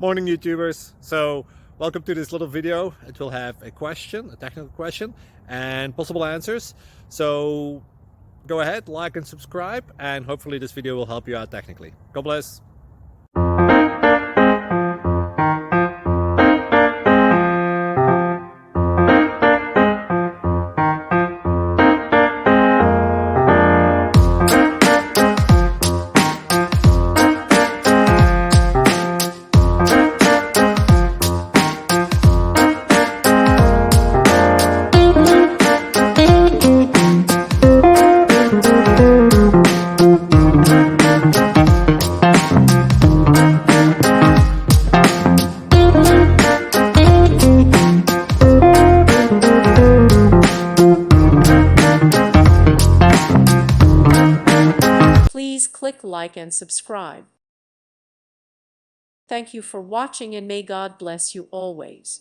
Morning YouTubers. So welcome to this little video. It will have a question, a technical question, and possible answers. So go ahead, like and subscribe, and hopefully this video will help you out technically. God bless. Please click like and subscribe. Thank you for watching and may God bless you always.